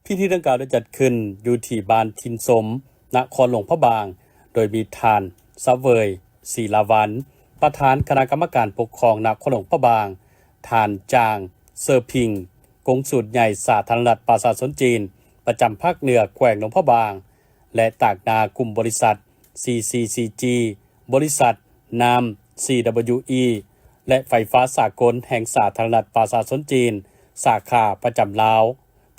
พิธีดังกล่าวได้จัดขึ้นอยู่ที่บ้านทินสมนครหลวงพระบางโดยมีทานซะเวยศรีลาวันประธานคณะกรรมการปกครองนครหลวงพระบางทานจางเซอร์พิงกงสุลใหญ่สาธารณรัฐประชาชนจีนประจำภาคเหนือแขวงหลวงพระบางและตากนากลุ่มบริษัท CCCG บริษัทนาม CWE และไฟฟ้าสากลแห่งสาธารณรัฐประชาชนจีนสาขาประจำลาว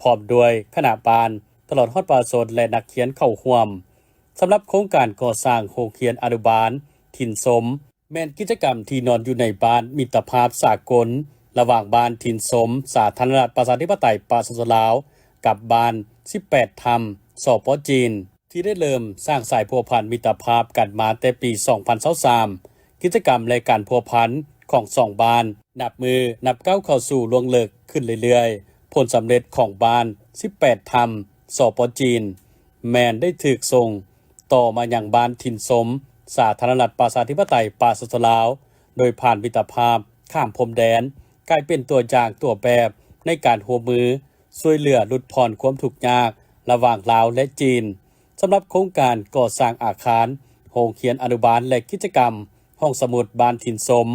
พร้อมด้วยคณะบาลตลอดฮอดประชาชนและนักเขียนเข้าร่วมสำหรับโครงการก่อสร้างโรงเรียนอนุบาลถิ่นสมแม่นกิจกรรมที่นอนอยู่ในบ้านมิตรภาพสากลระหว่างบ้านถิ่นสมสาธารณรัฐประชาธิปไตยประชาชนลาวกับบ้าน18ธรรมสป.จีนที่ได้เริ่มสร้างสายพัวพันมิตรภาพกันมาแต่ปี 2023 กิจกรรมและการพัวพันของสองบ้านนับก้าวเข้าสู่ล่วงเลิกขึ้นเรื่อยๆผลสำเร็จของบ้าน18ธรรมสป.จีนแมนได้ถูกส่งต่อมายังบ้านถิ่นสมสาธารณรัฐประชาธิปไตยประชาชนลาวโดยผ่านมิตรภาพข้ามพรมแดนกลายเป็นตัวอย่างตัวแบบในการร่วมมือช่วยเหลือลดผ่อนความทุกข์ยากระหว่างลาวและจีนสำหรับโครงการก่อสร้างอาคารโรงเรียนอนุบาลและกิจกรรมห้องสมุดบ้านถิ่นสม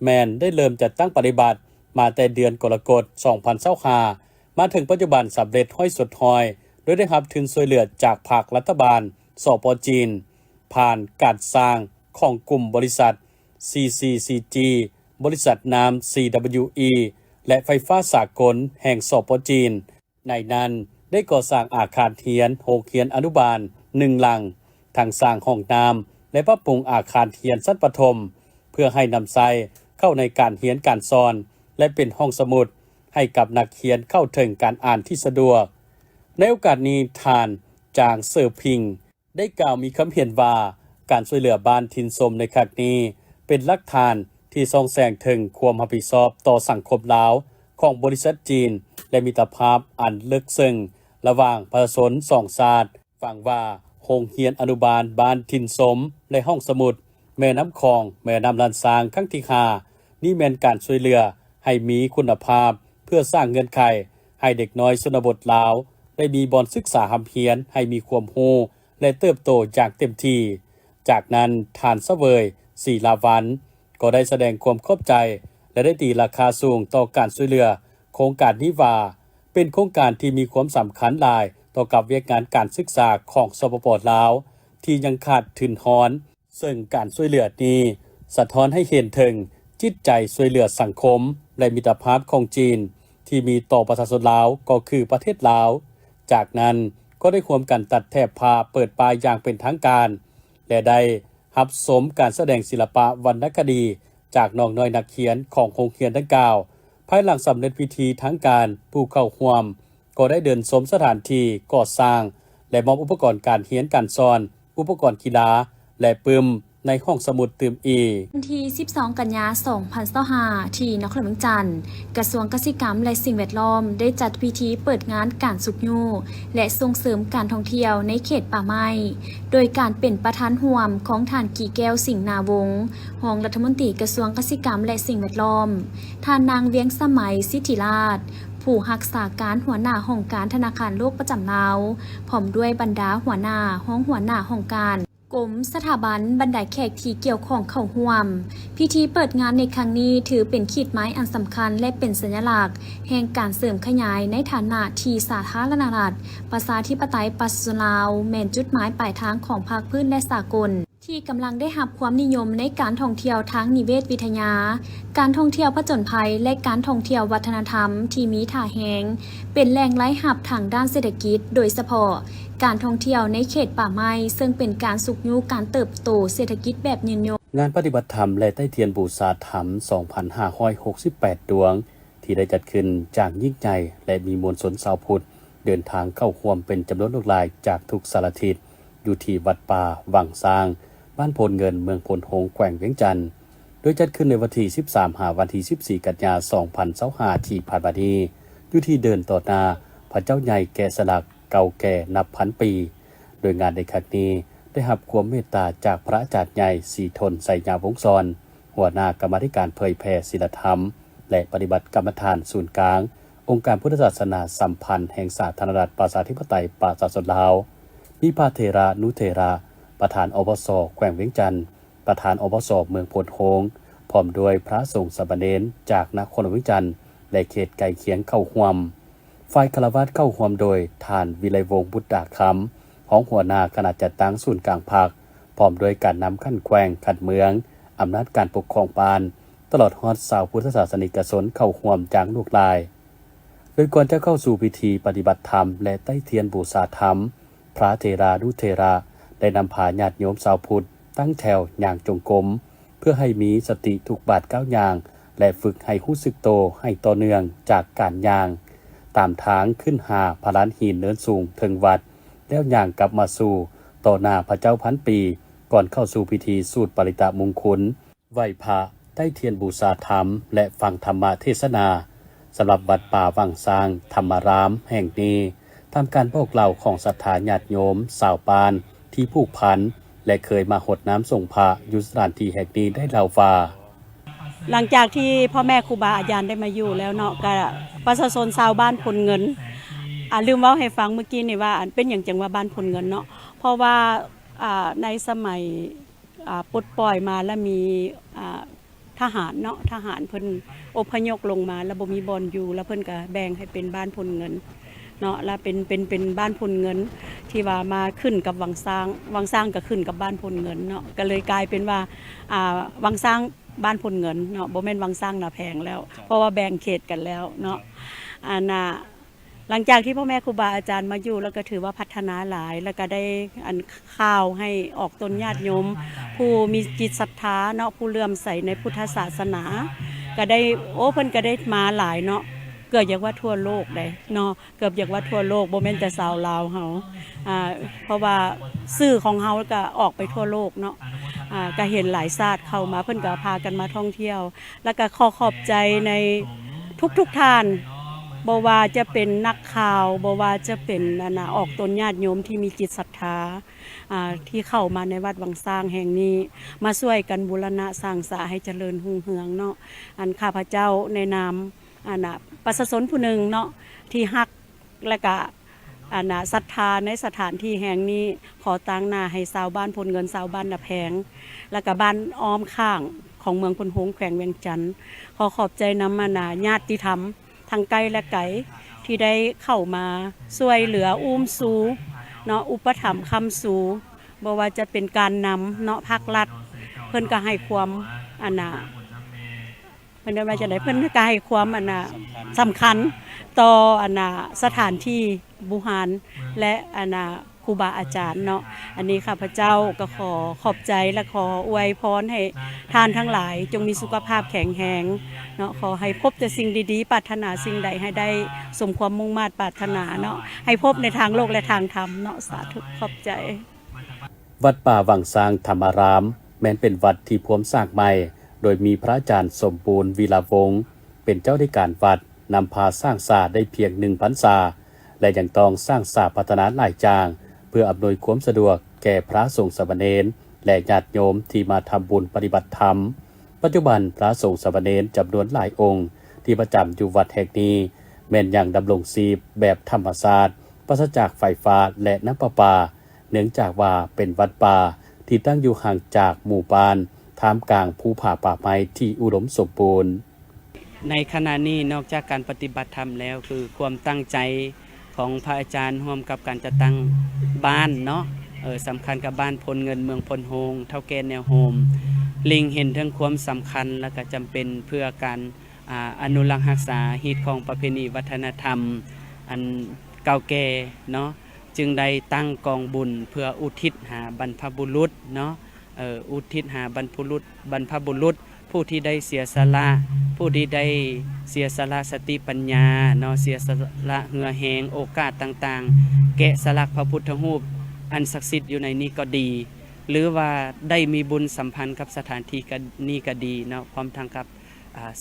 แมนได้เริ่มจัดตั้งปฏิบัติมาแต่เดือนกรกฎาคม 2025มาถึงปัจจุบันสำเร็จห้อยสุดห้อยโดยได้รับทุนช่วยเหลือจากภาครัฐบาลสป.จีนผ่านการสร้างของกลุ่มบริษัท CCCG บริษัทนาม CWE และไฟฟ้าสากลแห่งสป.จีนในนั้นได้ก่อสร้างอาคารเรียนโรงเรียนอนุบาล1หลังทั้งสร้างห้องน้ำและปรับปรุงอาคารเรียนชั้นประถมเพื่อให้นำใช้เข้าในการเรียนการสอนและเป็นห้องสมุดให้กับนักเรียนเข้าถึงการอ่านที่สะดวกในโอกาสนี้ทานจางเสิร์พิงได้กล่าวมีคำเห็นว่าการช่วยเหลือบ้านถิ่นสมในครั้งนี้เป็นหลักฐานที่ส่องแสงถึงความรับผิดชอบต่อสังคมลาวของบริษัทจีนและมิตรภาพอันลึกซึ้งระหว่างประชาชนสองชาติฟังว่าโรงเรียนอนุบาลบ้านถิ่นสมและห้องสมุดแม่น้ำคลองแม่น้ำลานซางครั้งที่5นี่แม่นการช่วยเหลือให้มีคุณภาพเพื่อสร้างเงื่อนไขให้เด็กน้อยชนบทลาวได้มีบ่อนศึกษาหำเพียรให้มีความรู้และเติบโตอย่างเต็มที่จากนั้นทานซะเวยศรีลาวันก็ได้แสดงความขอบใจและได้ตีราคาสูงต่อการช่วยเหลือโครงการนี้ว่าเป็นโครงการที่มีความสำคัญหลายต่อกับเวียกงานการศึกษาของสปป.ลาวที่ยังขาดทุนฮ้อนซึ่งการช่วยเหลือนี้สะท้อนให้เห็นถึงจิตใจช่วยเหลือสังคมและมิตรภาพของจีนที่มีต่อประชาชนลาวก็คือประเทศลาวจากนั้นก็ได้ร่วมกันตัดแถบผ้าเปิดปลายอย่างเป็นทางการและได้รับชมการแสดงศิลปะวรรณคดีจากน้องน้อยนักเขียนของโรงเรียนดังกล่าวภายหลังสำเร็จพิธีทางการผู้เข้าร่วมก็ได้เดินชมสถานที่ก่อสร้างและมอบอุปกรณ์การเรียนการสอนอุปกรณ์กีฬาและปึ้มในห้องสมุดตื่มอีวันที่12 กันยายน 2025ที่นครหลวงจันทร์กระทรวงเกษตรกรรมและสิ่งแวดล้อมได้จัดพิธีเปิดงานการสุกยูและส่งเสริมการท่องเที่ยวในเขตป่าไม้โดยการเป็นประธานร่วมของท่านกี่แก้วสิงห์นาวงศ์รองรัฐมนตรีกระทรวงเกษตรกรรมและสิ่งแวดล้อมท่านนางเวียงสมัยสิทธิราชผู้รักษาการหัวหน้าห้องการธนาคารโลกประจำลาวพร้อมด้วยบรรดาหัวหน้าห้องการกรมสถาบันบรรดาแขกที่เกี่ยวข้องเข้าร่วมพิธีเปิดงานในครั้งนี้ถือเป็นขีดไม้อันสำคัญและเป็นสัญลักษณ์แห่งการเสริมขยายในฐานะที่สาธารณรัฐประชาธิปไตยประชาชนลาวแม่นจุดหมายปลายทางของภาคพื้นและสากลที่กำลังได้รับความนิยมในการท่องเที่ยวทั้งนิเวศวิทยาการท่องเที่ยวผจญภัยและการท่องเที่ยววัฒนธรรมที่มีท่าแหงเป็นแหล่งไร้หับทางด้านเศรษฐกิจโดยเฉพาะการท่องเที่ยวในเขตป่าไม้ซึ่งเป็นการสุกยูการเติบโตเศรษฐกิจแบบยืนยงงานปฏิบัติธรรมและใต้เทียนบูชาธรรม 2568 ดวงที่ได้จัดขึ้นจากยิ่งใหญ่และมีมวลชนชาวพุทธเดินทางเข้าร่วมเป็นจำนวนหลากหลายจากทุกสารทิศอยู่ที่วัดป่าวังซางบ้านโพนเงินเมืองโพนโฮงแขวงเวียงจันทน์โดยจัดขึ้นในวันที่13หาวันที่14กันยายน 2025ที่ผ่านมานี้อยู่ที่เดินต่อหน้าพระเจ้าใหญ่แกะสลักเก่าแก่นับพันปีโดยงานในครั้งนี้ได้รับความเมตตาจากพระอาจารย์ใหญ่ศรีทนไสยาวงศ์สอนหัวหน้ากรรมาธิการเผยแพร่ศีลธรรมและปฏิบัติกรรมฐานศูนย์กลาง องค์การพุทธศาสนาสัมพันธ์แห่งสาธารณรัฐประชาธิปไตยประชาชนลาวมีพระเถระนุเถระประธานอบส.แขวงเวียงจันทน์ประธานอบส.เมืองโพนโฮงพร้อมด้วยพระสงฆ์สามเณรจากนครเวียงจันทน์และเขตใกล้เคียงเข้าร่วมฝ่ายฆราวาสเข้าร่วมโดยท่านวิไลวงศ์บุตรดาคำของหัวหน้าคณะจัดตั้งศูนย์กลางภาคพร้อมด้วยการนำขั้นแขวงขัดเมืองอำนาจการปกครองปานตลอดฮอดชาวพุทธศาสนิกชนเข้าร่วมจางลูกหลายโดยก่อนจะเข้าสู่พิธีปฏิบัติธรรมและใต้เทียนบูชาธรรมพระเถรานุเถระได้นำพาญาติโยมชาวพุทธตั้งแถวอย่างจงกรมเพื่อให้มีสติทุกบาทก้าวย่างและฝึกให้รู้สึกโตให้ต่อเนื่องจากการย่างตามทางขึ้นหาพระลานหินเนินสูงถึงวัดแล้วย่างกลับมาสู่ต่อหน้าพระเจ้าพันปีก่อนเข้าสู่พิธีสูตรปริตะมงคลไหว้พระใต้เทียนบูชาธรรมและฟังธรรมเทศนาสำหรับวัดป่าวังซางธรรมารามแห่งนี้ทำการบอกเล่าของศรัทธาญาติโยมสาวปานที่ผูกพันและเคยมาหดน้ำส่งพระอยู่สถานที่แห่งนี้ได้เล่าว่าหลังจากที่พ่อแม่ครูบาอาจารย์ได้มาอยู่แล้วเนาะก็ประชาชนชาวบ้านพลเงินลืมเล่าให้ฟังเมื่อกี้นี่ว่าเป็นอย่างจังว่าบ้านพลเงินเนาะเพราะว่าในสมัยปลดปล่อยมาแล้วมีทหารเนาะทหารเพิ่นอพยพลงมาแล้วบ่มีบ่อนอยู่แล้วเพิ่นก็แบ่งให้เป็นบ้านพลเงินเนาะแล้วเป็นบ้านพลเงินที่ว่ามาขึ้นกับวังสร้างก็ขึ้นกับบ้านพลเงินเนาะก็เลยกลายเป็นว่าวังสร้างบ้านพลเงินเนาะบ่แม่นวังสร้างนาแพงแล้วเพราะว่าแบ่งเขตกันแล้วเนาะหลังจากที่พ่อแม่ครูบาอาจารย์มาอยู่แล้วก็ถือว่าพัฒนาหลายแล้วก็ได้ข้าวให้ออกตนญาติโยมผู้มีจิตศรัทธาเนาะผู้เลื่อมใสในพุทธศาสนาก็ได้เพิ่นก็ได้มาหลายเนาะเกือบอยากว่าทั่วโลกได้เนาะเกือบอยากว่าทั่วโลกบ่แม่นแต่ชาวลาวเฮาเพราะว่าสื่อของเฮาก็ออกไปทั่วโลกเนาะก็เห็นหลายชาติเข้ามาเพิ่นก็พากันมาท่องเที่ยวแล้วก็ขอบใจในทุกท่านบ่ว่าจะเป็นนักข่าวบ่ว่าจะเป็นออกตนญาติโยมที่มีจิตศรัทธาที่เข้ามาในวัดวังสร้างแห่งนี้มาช่วยกันบูรณะสร้างสาให้เจริญรุ่งเรืองเนาะข้าพเจ้าในนามประชาชนผู้หนึ่งเนาะที่ฮักและก็ศรัทธาในสถานที่แห่งนี้ขอตั้งหน้าให้ชาวบ้านพลเงินชาวบ้านนาแพงและก็บ้านอ้อมข้างของเมืองพลโฮงแขวงเวียงจันทน์ขอขอบใจนำญาติธรรมทางไกลและไกลที่ได้เข้ามาช่วยเหลืออุ้มสูเนาะอุปถัมภ์คำสูบ่ว่าจะเป็นการนำเนาะภาครัฐเพิ่นก็ให้ความเพิ่นว่าจะได้เพิ่นก็ให้ความสำคัญต่อสถานที่บูหารและครูบาอาจารย์เนาะอันนี้ข้าพเจ้าก็ขอขอบใจและขออวยพรให้ท่านทั้งหลายจงมีสุขภาพแข็งแรงเนาะขอให้พบแต่สิ่งดีๆปรารถนาสิ่งใดให้ได้สมความมุ่งมา่ปรารถนาเนาะให้พบในทางโลกและทางธรรมเนาะสาธุขอบใจวัดป่าวังซางธรรมารามแม้นเป็นวัดที่พร้อมสร้างใหม่โดยมีพระอาจารย์สมบูรณ์วีระวงศ์เป็นเจ้าในการวัดนำพาสร้างศาสตร์ได้เพียง1 พรรษาและยังต้องสร้างศาสตร์พัฒนาหลายจางเพื่ออำนวยความสะดวกแก่พระสงฆ์สามเณรและญาติโยมที่มาทำบุญปฏิบัติธรรมปัจจุบันพระสงฆ์สามเณรจำนวนหลายองค์ที่ประจำอยู่วัดแห่งนี้แม้นยังดำรงชีพแบบธรรมชาติปราศจากไฟฟ้าและน้ำประปาเนื่องจากว่าเป็นวัดป่าที่ตั้งอยู่ห่างจากหมู่บ้านท่ามกลางภูผาป่าไม้ที่อุดมสมบูรณ์ในขณะนี้นอกจากการปฏิบัติธรรมแล้วคือความตั้งใจของพระอาจารย์ร่วมกับการจัดตั้งบ้านเนาะสำคัญกับบ้านพลเงินเมืองพลโฮงเท่าแก่แนวโฮมลิงเห็นถึงความสำคัญและก็จำเป็นเพื่อการอนุรักษ์รักษาฮีตของประเพณีวัฒนธรรมอันเก่าแก่เนาะจึงได้ตั้งกองบุญเพื่ออุทิศหาบรรพบุรุษเนาะอุทิศหาบรรพบุรุษผู้ที่ได้เสียสละผู้ที่ได้เสียสละสติปัญญาเนาะเสียสละเหงื่อแหงโอกาสต่างๆแกะสลักพระพุทธรูปอันศักดิ์สิทธิ์อยู่ในนี้ก็ดีหรือว่าได้มีบุญสัมพันธ์กับสถานที่นี้ก็ดีเนาะพร้อมทั้งกับ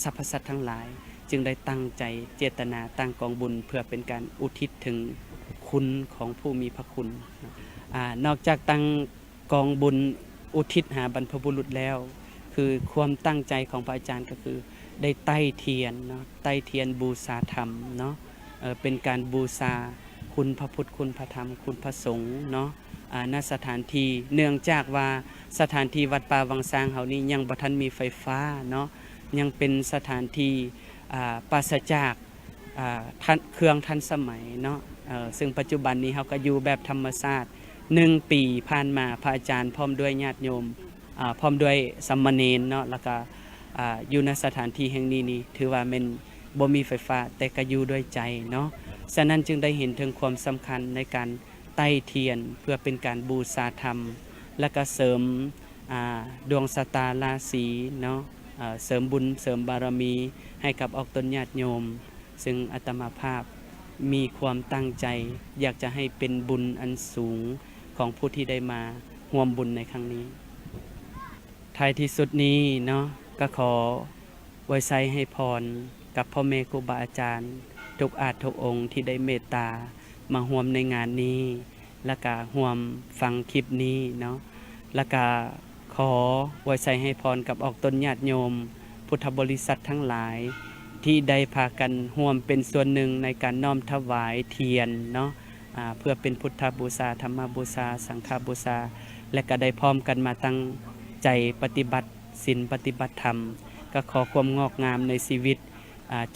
สรรพสัตว์ทั้งหลายจึงได้ตั้งใจเจตนาตั้งกองบุญเพื่อเป็นการอุทิศถึงคุณของผู้มีพระคุณนอกจากตั้งกองบุญอุทิศหาบรรพบุรุษแล้วคือความตั้งใจของพระอาจารย์ก็คือ ได้ใต้เทียนเนาะใต้เทียนบูชาธรรมเนาะเป็นการบูชาคุณพระพุทธคุณพระธรรมคุณพระสงฆ์เนาะณสถานที่เนื่องจากว่าสถานที่วัดป่าวังซางเฮานี้ยังบ่ทันมีไฟฟ้าเนาะยังเป็นสถานที่ปราศจากเครื่องทันสมัยเนาะซึ่งปัจจุบันนี้เฮาก็อยู่แบบธรรมชาติ1 ปีผ่านมาพระอาจารย์พร้อมด้วยญาติโยมพร้อมด้วยสามเณรเนาะแล้วก็อยู่ในสถานที่แห่งนี้นี่ถือว่าเป็นบ่มีไฟฟ้าแต่ก็อยู่ด้วยใจเนาะฉะนั้นจึงได้เห็นถึงความสำคัญในการใต้เทียนเพื่อเป็นการบูชาธรรมและก็เสริมดวงชะตาราศีเนาะเสริมบุญเสริมบารมีให้กับออกตนญาติโยมซึ่งอาตมาภาพมีความตั้งใจอยากจะให้เป็นบุญอันสูงของผู้ที่ได้มาร่วมบุญในครั้งนี้ท้ายที่สุดนี้เนาะก็ขอไว้ใช้ให้พรกับพ่อแม่ครูบาอาจารย์ทุกอาจทุกองค์ที่ได้เมตตามาร่วมในงานนี้และก็ร่วมฟังคลิปนี้เนาะและก็ขอไว้ใช้ให้พรกับออกตนญาติโยมพุทธบริษัททั้งหลายที่ได้พากันร่วมเป็นส่วนหนึ่งในการน้อมถวายเทียนเนาะเพื่อเป็นพุทธบูชาธรรมบูชาสังฆบูชาและก็ได้พร้อมกันมาตั้งใจปฏิบัติศีลปฏิบัติธรรมก็ขอความงอกงามในชีวิต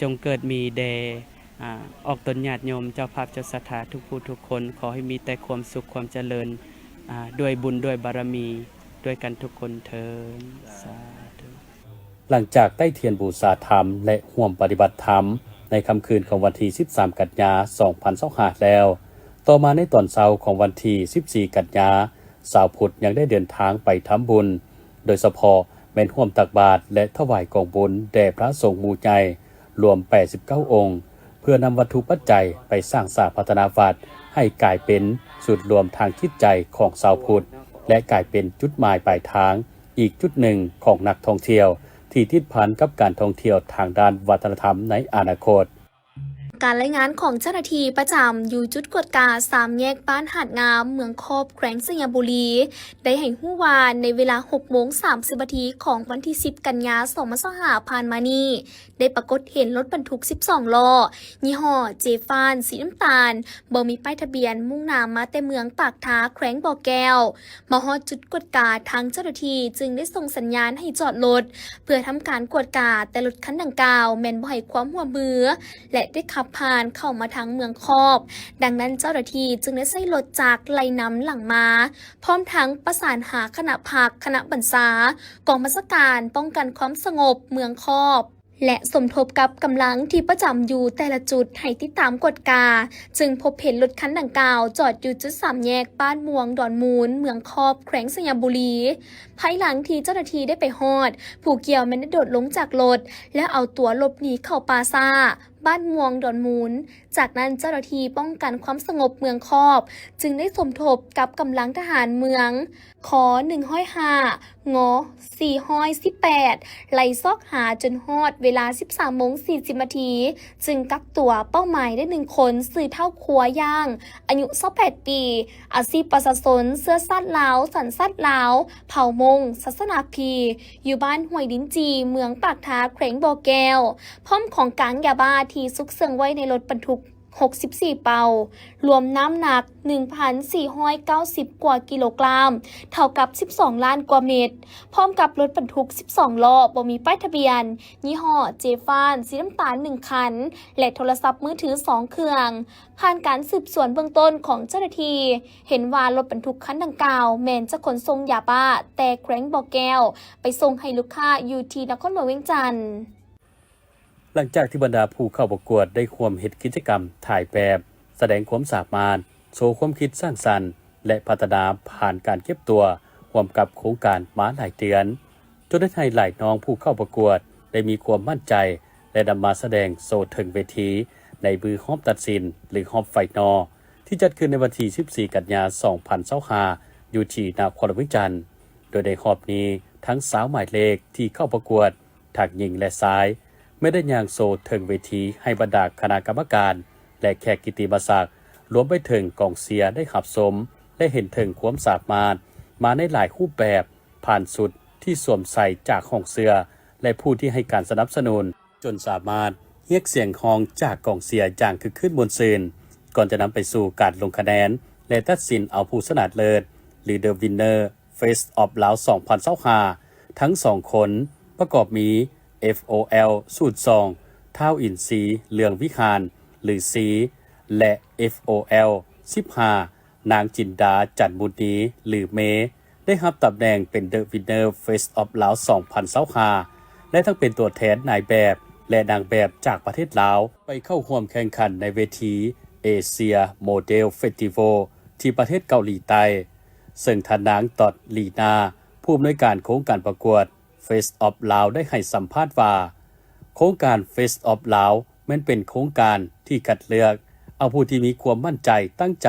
จงเกิดมีแด่ออกตนญาติโยมเจ้าภาพเจ้าศรัทธาทุกผู้ทุกคนขอให้มีแต่ความสุขความเจริญด้วยบุญด้วยบารมีด้วยกันทุกคนเถิดสาธุ หลังจากใต้เทียนบูชาธรรมและร่วมปฏิบัติธรรมในค่ำคืนของวันที่13 กันยายน 2025 แล้ว ต่อมาในตอนเช้าของวันที่14 กันยายนชาวพุทธยังได้เดินทางไปทำบุญโดยเฉพาะแม่นร่วมตักบาตรและถวายกองบุญแด่พระสงฆ์หมู่ใหญ่รวม89 องค์เพื่อนำวัตถุปัจจัยไปสร้างสร้างพัฒนาวัดให้กลายเป็นจุดรวมทางจิตใจของชาวพุทธและกลายเป็นจุดหมายปลายทางอีกจุดหนึ่งของนักท่องเที่ยวที่ติดพันกับการท่องเที่ยวทางด้านวัฒนธรรมในอนาคต การรายงานของเจ้าหน้าที่ประจำอยู่จุดกวดกา3 แยกบ้านหาดงามเมืองคอบแขวงสยามบุรีได้ให้ฮู้ว่าในเวลา 6:30 นาทีของวันที่10 กันยายน 2025 ผ่านมานี้ได้ปรากฏเห็นรถบรรทุก12 ล้อยี่ห้อเจฟานสีน้ำตาลบ่มีป้ายทะเบียนมุ่งหน้ามาแต่เมืองปากท้าแขวงบ่อแก้วมาฮอดจุดกวดกาทางเจ้าหน้าที่จึงได้ส่งสัญญาณให้จอดรถเพื่อทำการกวดกาแต่รถคันดังกล่าวแม่นบ่ให้ความร่วมมือและได้ขับผ่านเข้ามาทางเมืองคอบดังนั้นเจ้าหน้าที่จึงได้ใช้รถจากไล่น้ำหลังมาพร้อมทั้งประสานหาคณะผักคณะบรรษากองบัญชาการป้องกันความสงบเมืองคอบและสมทบกับกำลังที่ประจำอยู่แต่ละจุดให้ติดตามกฎกาจึงพบเห็นรถคันดังกล่าวจอดอยู่จุด3 แยกบ้านม่วงดอนมูลเมืองคอบแขวงสยามบุรีภายหลังที่เจ้าหน้าที่ได้ไปฮอดผู้เกี่ยวมันได้โดดลงจากรถแล้วเอาตัวหลบหนีเข้าป่าซ่าบ้านม่วงดอนมูลจากนั้นเจ้าหน้าที่ป้องกันความสงบเมืองคอบจึงได้สมทบกับกำลังทหารเมืองขอ105ง418ไล่ซอกหาจนฮอดเวลา 13:40 นาทีจึงกักตัวเป้าหมายได้1 คนสื่อเท่าครัวย่างอายุ28 ปีอาชีพประชาชนเสื้อสัตว์ลาวสัญชาติลาวเผ่ามงศาสนาพีอยู่บ้านห้วยดินจีเมืองปากทาแขวงบ่อแก้วพร้อมของกลางยาบ้าที่ซุกเซิงไว้ในรถบรรทุก64 เปารวมน้ำหนัก 1,490 กว่ากิโลกรัมเท่ากับ12 ล้านกว่าเม็ดพร้อมกับรถบรรทุก12 ล้อบ่มีป้ายทะเบียนยี่ห้อเจฟานสีน้ำตาล1 คันและโทรศัพท์มือถือ2 เครื่องผ่านการสืบสวนเบื้องต้นของเจ้าหน้าที่เห็นว่ารถบรรทุกคันดังกล่าวแม้นจะขนส่งยาบ้าแต่แขวงบ่อแก้วไปส่งให้ลูกค้าอยู่ที่นครหลวงเวียงจันทน์หลังจากที่บรรดาผู้เข้าประกวดได้ร่วมเฮ็ดกิจกรรมถ่ายแบบแสดงความสามารถโชว์ความคิดสร้างสรรค์และพัฒนาผ่านการเก็บตัวร่วมกับโครงการม้าหลายเดือนจนได้ให้หลายน้องผู้เข้าประกวดได้มีความมั่นใจและนำมาแสดงโชว์ถึงเวทีในมือฮอบตัดสินหรือฮอบไฟนอลที่จัดขึ้นในวันที่14 กันยายน 2025 อยู่ที่นครหลวงเวียงจันทน์โดยในฮอบนี้ทั้งสาวหมายเลขที่เข้าประกวดทั้งหญิงและชายไม่ได้ย่างโซถึงเวทีให้บรรดาคณะกรรมการและแขกกิตติมศักดิ์รวมไปถึงกองเชียร์ได้ขับสมและเห็นถึงความสามารถมาในหลายรูปแบบผ่านสุดที่สวมใส่จากห้องเสื้อ และผู้ที่ให้การสนับสนุนจนสามารถเรียกเสียงฮองจากกองเสียร์อย่างคึกคืนมวลซืนก่อนจะนำไปสู่การลงคะแนนและตัดสินเอาผู้ชนะเลิศหรือ The Winner Face of Lao 2025ทั้ง2คนประกอบมี FOL สูตร2เท่าอินทรีเหลืองวิหารหรือ C และ FOL 15นางจินดาจันมุนีหรือเมได้รับตำแหน่งเป็น The Winner Face of Lao 2025และทั้งเป็นตัวแทนนายแบบและนางแบบจากประเทศลาวไปเข้าร่วมแข่งขันในเวทีเอเชียโมเดลเฟสติวัลที่ประเทศเกาหลีใต้ซึ่งท่านนางตอดลีนาผู้อำนวยการโครงการประกวด Face of Lao ได้ให้สัมภาษณ์ว่าโครงการ Face of Lao แม้นเป็นโครงการที่คัดเลือกเอาผู้ที่มีความมั่นใจตั้งใจ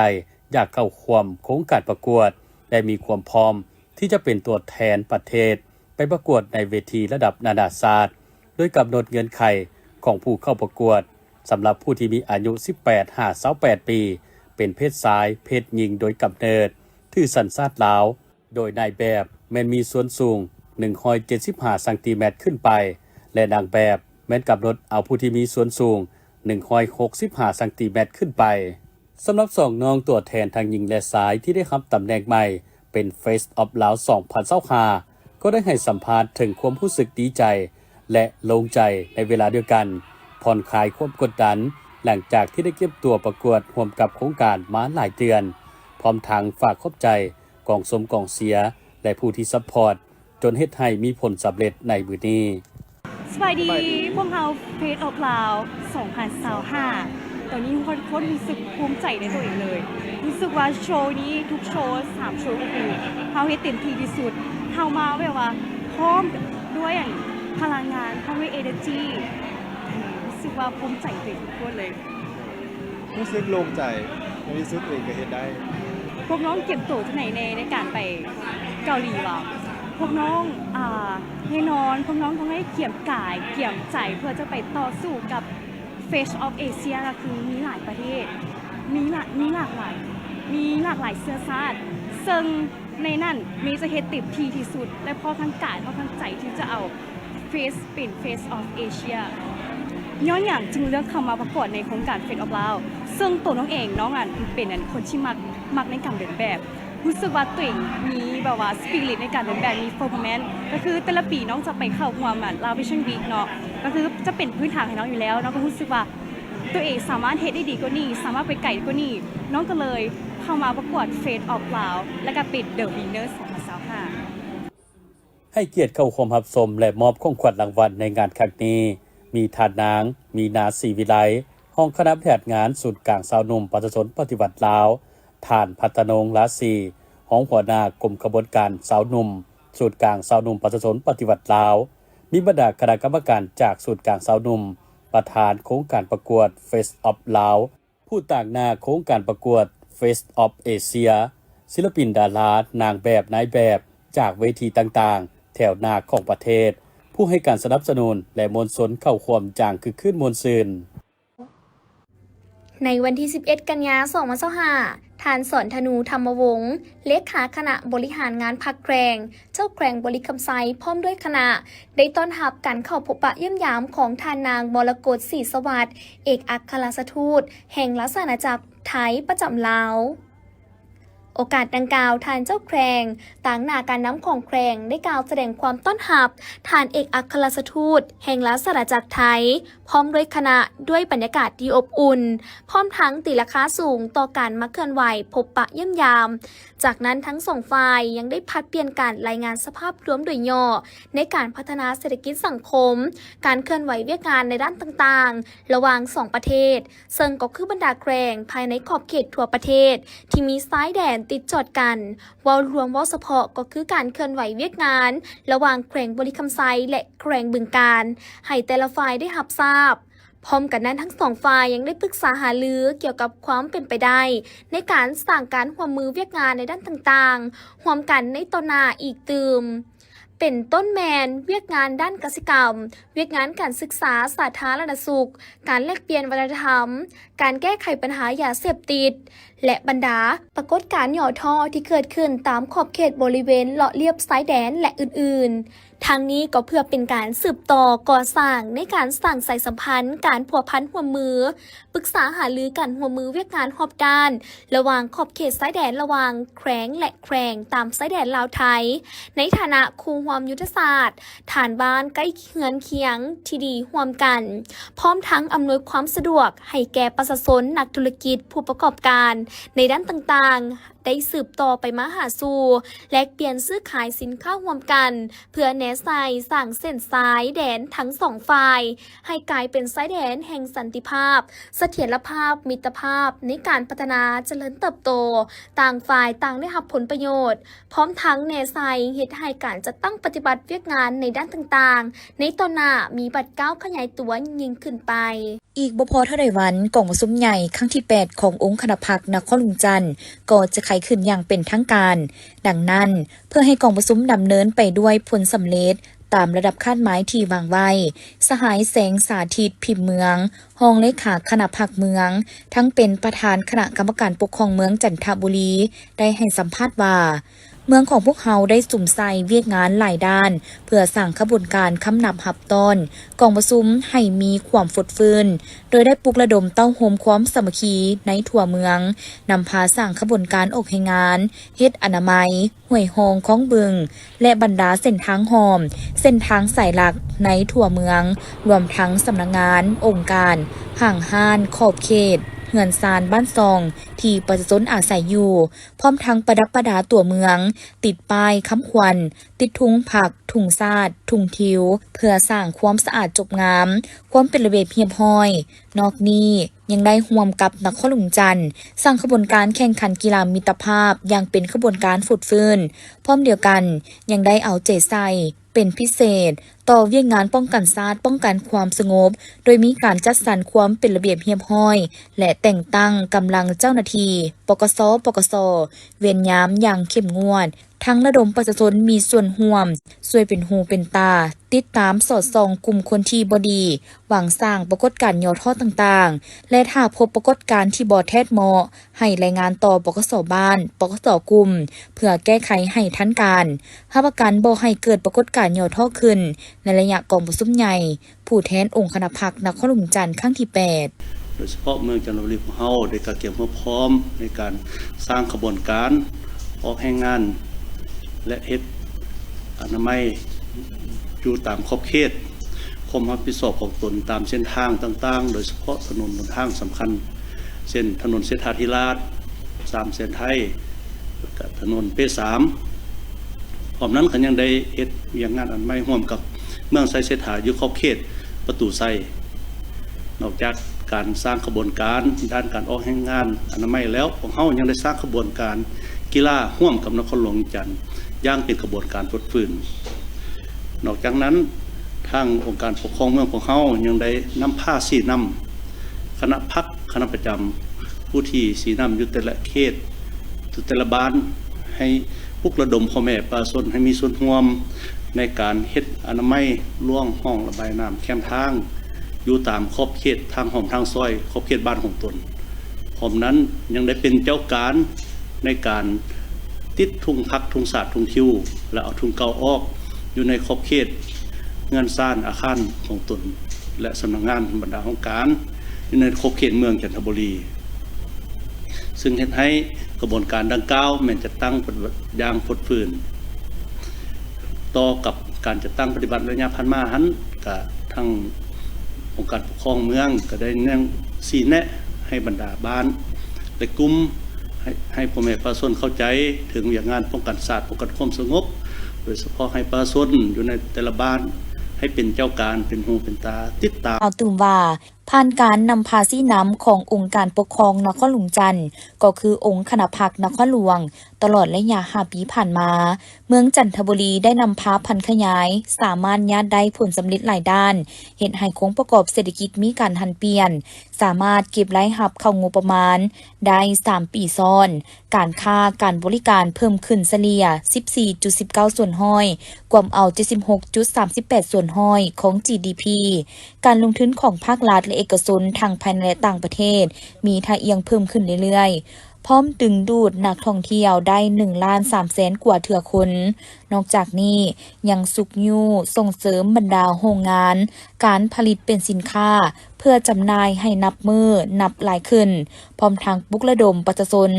อยากเข้าร่วมโครงการประกวดและมีความพร้อมที่จะเป็นตัวแทนประเทศไปประกวดในเวทีระดับนานาชาติโดยกำหนดเงื่อนไขของผู้เข้าประกวดสำหรับผู้ที่มีอายุ 18-28 ปี เป็นเพศชาย เพศหญิงโดยกำเนิดถือสัญชาติลาว โดยนายแบบแม้นมีส่วนสูง 175 ซมขึ้นไป และนางแบบแม้นกำหนดเอาผู้ที่มีส่วนสูง 165 ซมขึ้นไป สำหรับ2น้องตัวแทนทางหญิงและชายที่ได้รับตำแหน่งใหม่เป็น Face of Lao 2025ก็ได้ให้สัมภาษณ์ถึงความรู้สึกดีใจและโล่งใจในเวลาเดียวกันผ่อนคลายความกดดันหลังจากที่ได้เก็บตัวประกวดร่วมกับโครงการมาหลายเดือนพร้อมทางฝากขอบใจกองสมกองเสียและผู้ที่ซัพพอร์ตจนเฮ็ดให้มีผลสำเร็จในมื้อนี้ สวัสดีพวกเรา Face of Lao 2025 ตอนนี้ทุกคนรู้สึกภูมิใจในตัวเองเลยรู้สึกว่าโชว์นี้ทุกโชว์3โชว์ก็คือเราให้เต็มที่ที่สุดเข้ามาแบบว่าพร้อมด้วยพลังงานพร้อมด้วย energy รู้สึกว่าภูมิใจในทุกคนเลยรู้สึกโล่งใจในที่สุดเองก็เห็นได้พวกน้องเก็บตัวที่ไหนในการไปเกาหลีวะพวกน้องแน่นอนพวกน้องต้องให้เกี่ยมกายเกี่ยมใจเพื่อจะไปต่อสู้กับ Face of Asia นะคือมีหลายประเทศมีหลากหลายเชื้อชาติซึ่งในนั้นมีจะเฮ็ดติดทีที่สุดและพอทั้งกายพอทั้งใจที่จะเอา Face เป็น Face of Asia ย้อนอย่างจึงเลือกเข้ามาประกวดในโครงการ Face of Lao ซึ่งตัวน้องเองน้องเป็นคนที่มักในการเดินแบบรู้สึกว่าตัวเองมีแบบว่าสปิริตในการเดินแบบมี performance ก็คือแต่ละปีน้องจะไปเข้าร่วมLao Fashion Week เนาะก็คือจะเป็นพื้นฐานให้น้องอยู่แล้วน้องก็รู้สึกว่าตัวเองสามารถเฮ็ดได้ดีกว่านี้สามารถไปไกลกว่านี้น้องก็เลยเข้ามาประกวด Face of Lao และก็เป็น The Winner 2025ให้เกียรติเข้าร่วมรับชมและมอบของขวัญรางวัลในงานครั้งนี้มีทานนางมีนาศรีวิไลห้องคณะแพทย์งานศูนย์กลางสาวหนุ่มประชาชนปฏิบัติลาวท่านพัฒนงราศีห้องหัวหน้ากรมขบวนการสาวหนุ่มศูนย์กลางสาวหนุ่มประชาชนปฏิบัติลาวมีบรรดาคณะกรรมการจากศูนย์กลางสาวหนุ่มประธานโครงการประกวด Face of Lao ผู้ต่างหน้าโครงการประกวด Face of Asia ศิลปินดารานางแบบนายแบบจากเวทีต่างๆแถวหน้าของประเทศผู้ให้การสนับสนุนและมวลชนเข้าร่วมอย่างคึกคืนมวลซืนในวันที่ 11 กันยายน 2025 ท่านสอนธนูธรรมวงศ์เลขาคณะบริหารงานพรรคแกรงเจ้าแกรงบริคำไซพร้อมด้วยคณะได้ต้อนรับการเข้าพบปะเยี่ยมยามของท่านนางมรกตศรีสวัสดิ์เอกอัครราชทูตแห่งราชอาณาจักรไทยประจำลาวโอกาสดังกล่าวท่านเจ้าแกรงต่างหน้าการน้ำของแกรงได้กล่าวแสดงความต้อนรับท่านเอกอัครราชทูตแห่งราชอาณาจักรไทยพร้อมด้วยคณะด้วยบรรยากาศที่อบอุ่นพร้อมทั้งตีราคาสูงต่อการมาเคลื่อนไหวพบปะเยี่ยมยามจากนั้นทั้งสองฝ่ายยังได้พัดเปลี่ยนการรายงานสภาพรวมโดยย่อในการพัฒนาเศรษฐกิจสังคมการเคลื่อนไหวเวียกงานในด้านต่างๆระหว่าง2ประเทศซึ่งก็คือบรรดาแกรงภายในขอบเขตทั่วประเทศที่มีซ้ายแดนติดจอดกันวอลรวมวอลเฉพาะก็คือการเคลื่อนไหวเวียกงานระหว่างแกรงบริคำไซและแกรงบึงกาฬให้แต่ละฝ่ายได้รับทราบพร้อมกันนั้นทั้งสองฝ่ายยังได้ปรึกษาหารือเกี่ยวกับความเป็นไปได้ในการสร้างการร่วมมือเวียกงานในด้านต่างๆร่วมกันในต่อหน้าอีกตื่มเป็นต้นแมนเวียกงานด้านกสิกรรมเวียกงานการศึกษาสาธารณสุขการแลกเปลี่ยนวัฒนธรรม การแก้ไขปัญหายาเสพติดและบรรดาปรากฏการณ์หย่อท่อที่เกิดขึ้นตามขอบเขตบริเวณเลาะเลียบชายแดนและอื่นๆทางนี้ก็เพื่อเป็นการสืบต่อก่อสร้างในการสร้างสายสัมพันธ์การผัวพันร่วมมือปรึกษาหารือกันร่วมมือเวียกงานรอบด้านระหว่างขอบเขตชายแดนระหว่างแขวงและแขวงตามชายแดนลาวไทยในฐานะคู่ร่วมยุทธศาสตร์ฐานบ้านใกล้เฮือนเคียงที่ดีร่วมกันพร้อมทั้งอำนวยความสะดวกให้แก่ประชาชนนักธุรกิจผู้ประกอบการในด้านต่างๆได้สืบต่อไปมาหาสู่แลกเปลี่ยนซื้อขายสินค้าร่วมกันเพื่อแนใส่สร้างเส้นสายแดนทั้งสองฝ่ายให้กลายเป็นสายแดนแห่งสันติภาพเสถียรภาพมิตรภาพในการพัฒนาเจริญเติบโตต่างฝ่ายต่างได้รับผลประโยชน์พร้อมทั้งแนใส่เหตุให้การจะตั้งปฏิบัติเวียกงานในด้านต่างๆในตอนหน้ามีบัตรก้าวขยายตัวยิ่งขึ้นไปอีกบ่พอเท่าใดวันกล่องประชุมใหญ่ครั้งที่ 8 ขององค์คณะพรรคนครหลวงจันทร์ก็จะไขขึ้นอย่างเป็นทางการ ดังนั้นเพื่อให้กล่องประชุมดำเนินไปด้วยผลสำเร็จตามระดับคาดหมายที่วางไว้สหายแสงสาธิตพิมพ์เมืองรองเลขาคณะพรรคเมืองทั้งเป็นประธานคณะกรรมการปกครองเมืองจันทบุรีได้ให้สัมภาษณ์ว่าเมืองของพวกเขาได้สุ่มใส่เวียกงานหลายด้านเพื่อสร้างขบวนการคำนับหับต้นกองประชุมให้มีความฟดฟื้นโดยได้ปลุกระดมเต้าโฮมความสามัคคีในทั่วเมืองนำพาสร้างขบวนการออกให้งานเฮ็ดอนามัยห้วยโฮงของบึงและบรรดาเส้นทางหอมเส้นทางสายหลักในทั่วเมืองรวมทั้งสำนักงานองค์การห่างห้านขอบเขตเหือนซานบ้านซองที่ประชาชนอาศัยอยู่พร้อมทั้งประดับประดาตัวเมืองติดป้ายค้ำควันติดทุงผักถุงซาดถุงทิวเพื่อสร้างความสะอาดจบงามความเป็นระเบียบเรียบร้อยนอกนี้ยังได้ร่วมกับนครหลวงจันทร์สร้างขบวนการแข่งขันกีฬามิตรภาพอย่างเป็นขบวนการฟุดฟื้นพร้อมเดียวกันยังได้เอาใจใส่เป็นพิเศษต่อเวียกงานป้องกันชาติป้องกันความสงบโดยมีการจัดสรรความเป็นระเบียบเรียบร้อยและแต่งตั้งกำลังเจ้าหน้าที่ปกส.เวรยามอย่างเข้มงวดทั้งระดมประชาชนมีส่วนร่วมช่วยเป็นหูเป็นตาติดตามสอดส่องกลุ่มคนที่บ่ดีหวังสร้างปรากฏการณ์ย่อท่อต่างๆและถ้าพบปรากฏการณ์ที่บ่แท้เหมาะให้รายงานต่อปกส.บ้านปกส.กลุ่มเพื่อแก้ไขให้ทันการรับประกันบ่ให้เกิดปรากฏการณ์ย่อท่อขึ้นในระยะกองประชุมใหญ่ผู้แทนองค์คณะพรรคนครหลวงจันทร์ครั้งที่ 8โดยเฉพาะเมืองจันทบุรีของเฮาได้เตรียมพร้อมในการสร้างขบวนการออกแห่งงานและเฮ็ดอนามัยอยู่ตามขอบเขตความรับผิดชอบของตนตามเส้นทางต่างๆโดยเฉพาะถนนบนทางสำคัญเส้นถนนเศรษฐาธิราช3เส้นไทยกับถนนเป3พร้อมนั้นก็ยังได้เฮ็ดเวียกงานอนามัยร่วมกับเมืองไซเศรษฐาอยู่ขอบเขตประตูไซนอกจากการสร้างขบวนการด้านการออกแห่งงานอนามัยแล้วของเฮายังได้สร้างขบวนการกีฬาร่วมกับนครหลวงจันทร์ย่างเป็นขบวนการฟุดฟื้นนอกจากนั้นทางองค์การปกครองเมืองของเฮายังได้นำผ้าสีน้ำคณะพรรคคณะประจำผู้ที่สีน้ำอยู่แต่ละเขตแต่ละบ้านให้ปลุกระดมพ่อแม่ประชาชนให้มีส่วนร่วมในการเฮ็ดอนามัยล่วงห้องระบายน้ำแคมทางอยู่ตามขอบเขตทางหอมทางซอยขอบเขตบ้านของตนพร้อมนั้นยังได้เป็นเจ้าการในการติดทุ่งพักทุ่งสาดทุ่งทิวและเอาทุ่งเก่าออกอยู่ในขอบเขตเงินซ่านอาคารของตนและสำนักงานบรรดาองค์การอยู่ในขอบเขตเมืองจันทบุรีซึ่งเฮ็ดให้กระบวนการดังกล่าวแม้นจะตั้งปฏิบัติอย่างฟุดฟื้นต่อกับการจัดตั้งปฏิบัติระยะผ่านมาหันกับทั้งองค์การปกครองเมืองก็ได้แนวชี้แนะให้บรรดาบ้านและกลุ่มให้พ่อแม่ประชาชนเข้าใจถึงอย่างงานป้องกันศาสตร์ป้องกันความสงบโดยเฉพาะให้ประชาชนอยู่ในแต่ละบ้านให้เป็นเจ้าการเป็นหูเป็นตาติดตามเอาตื่มว่าผ่านการนำพาสีน้ำขององค์การปกครองนครหลวงจันทร์ก็คือองค์คณะพรรคนครหลวงตลอดระยะ5 ปีผ่านมาเมืองจันทบุรีได้นำพาพันธุ์ขยายสามารถญาติได้ผลสำเร็จหลายด้านเห็นให้โครงประกอบเศรษฐกิจมีการหันเปลี่ยนสามารถเก็บรายรับเข้างบประมาณได้3 ปีซ้อนการค้าการบริการเพิ่มขึ้นเฉลี่ย 14.19 ส่วนห้อยกว่าเอา 76.38 ส่วนห้อยของ GDP การลงทุนของภาครัฐและ เอกชนทั้งภายในและต่างประเทศ มีท่าเอียงเพิ่มขึ้นเรื่อยๆพร้อมดึงดูดนักท่องเที่ยวได้1,300,000 กว่าเทื่อคน นอกจากนี้ยังสุกยูส่งเสริมบรรดาโรงงาน การผลิตเป็นสินค้า เพื่อจำหน่ายให้นับมือนับหลายขึ้น พร้อมทางปลุกระดมประชาชน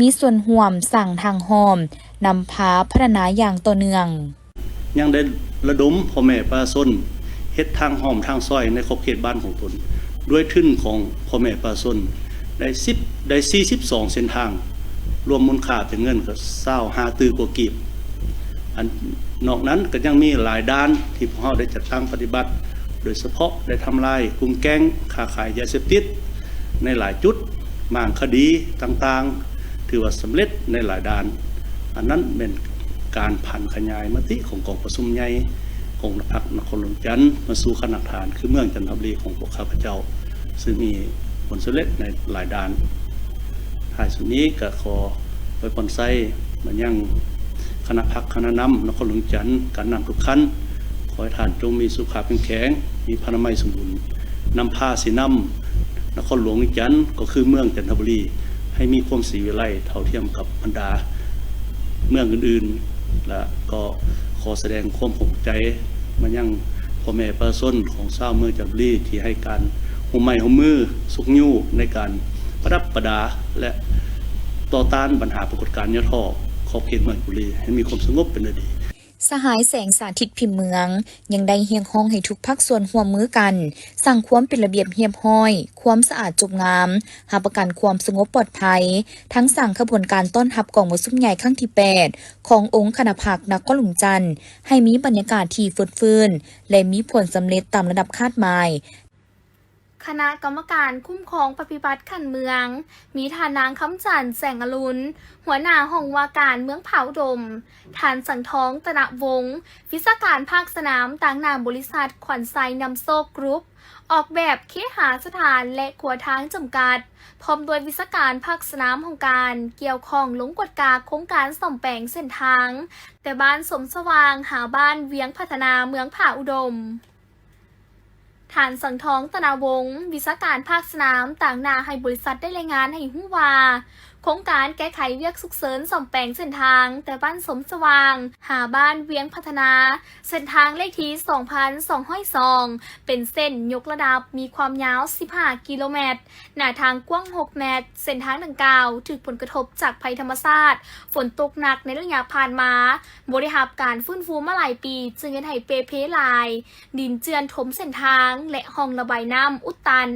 มีส่วนร่วมสร้างทางห้อมนำพาพัฒนาอย่างต่อเนื่อง ยังได้ระดมพ่อแม่ประชาชนเฮ็ดทางห้อมทางซอยในขอบเขตบ้านของตนด้วยทุนของพ่อแม่ประชาชนได้42 เส้นทางรวมมูลค่าเป็นเงินก็25ตื้อกว่ากีบอันนอกนั้นก็ยังมีหลายด้านที่พวกเราได้จัดตั้งปฏิบัติโดยเฉพาะได้ทำลายกลุ่มแก๊งค้าขายยาเสพติดในหลายจุดมางคดีต่างๆถือว่าสำเร็จในหลายด้านอันนั้นเป็นการผันขยายมติของกองประชุมใหญ่ของพรรคนครหลวงจันทร์มาสู่คณะฐานคือเมืองจันทบุรีของพวกข้าพเจ้าซึ่งมีผลสำเร็จในหลายด้านท้ายสุดนี้ก็ขอไว้ปอนไซมันยังคณะพรรคณะนำนครหลวงจันทร์การนำทุกขั้นขอให้ท่านจงมีสุขภาพแข็งมีพลานามัยสมบูรณ์นำพาสีน้ำนครหลวงจันทร์ก็คือเมืองจันทบุรีให้มีความศรีวิไลเท่าเทียมกับบรรดาเมืองอื่นๆและก็ขอแสดงความห่วงใจมายังพ่อแม่ประชาชนของชาวเมืองจันทบุรีที่ให้การหัวไม้หัวมือสุกยู่ในการประดับประดาและต่อต้านปัญหาปรากฏการณ์ยอดท่อขอบเขตเมืองจันทบุรีให้มีความสงบเป็นดี สหายแสงสาธิตพิมพ์เมืองยังได้เฮียงห้องให้ทุกภาคส่วนร่วมมือกันสร้างความเป็นระเบียบเรียบร้อย ความสะอาดจบงามหาประกันความสงบปลอดภัยทั้งสั่งขบวนการต้อนรับกองมรสุมใหญ่ครั้งที่ 8 ขององค์คณะพรรคนครหลวงจันทร์ให้มีบรรยากาศที่ฟื้นฟูและมีผลสำเร็จตามระดับคาดหมายคณะกรรมการคุ้มครองปฏิบัติขันเมือง มีทานนางคำจันทร์แสงอรุณหัวหน้าห้องว่าการเมืองเผาดมทานสังท้องตนะวงศ์วิศการภาคสนามต่างนามบริษัทขวัญไซนำโซกกรุ๊ปออกแบบเคหสถานและขัวทางจำกัดพร้อมโดยวิศการภาคสนามของการเกี่ยวข้องลงกฎกาโครงการซ่อมแปลงเส้นทางแต่บ้านสมสว่างหาบ้านเวียงพัฒนาเมืองผาอุดมฐานสังท้องตนาวงศ์วิศการภาคสนามต่างนาให้บริษัทได้รายงานให้ฮู้ว่าโครงการแก้ไขเวียกสุกเสริญซ่อมแปลงเส้นทางแต่บ้านสมสว่างหาบ้านเวียงพัฒนาเส้นทางเลขที่ 2,202 เป็นเส้นยกระดับมีความยาว15 กิโลเมตรหน้าทางกว้าง6 เมตรเส้นทางดังกล่าวถูกผลกระทบจากภัยธรรมชาติฝนตกหนักในระยะผ่านมาบริหารการฟื้นฟูมาหลายปีจึงเฮ็ดให้เพลายดินเจือนถมเส้นทางและห้องระบายน้ำอุดตัน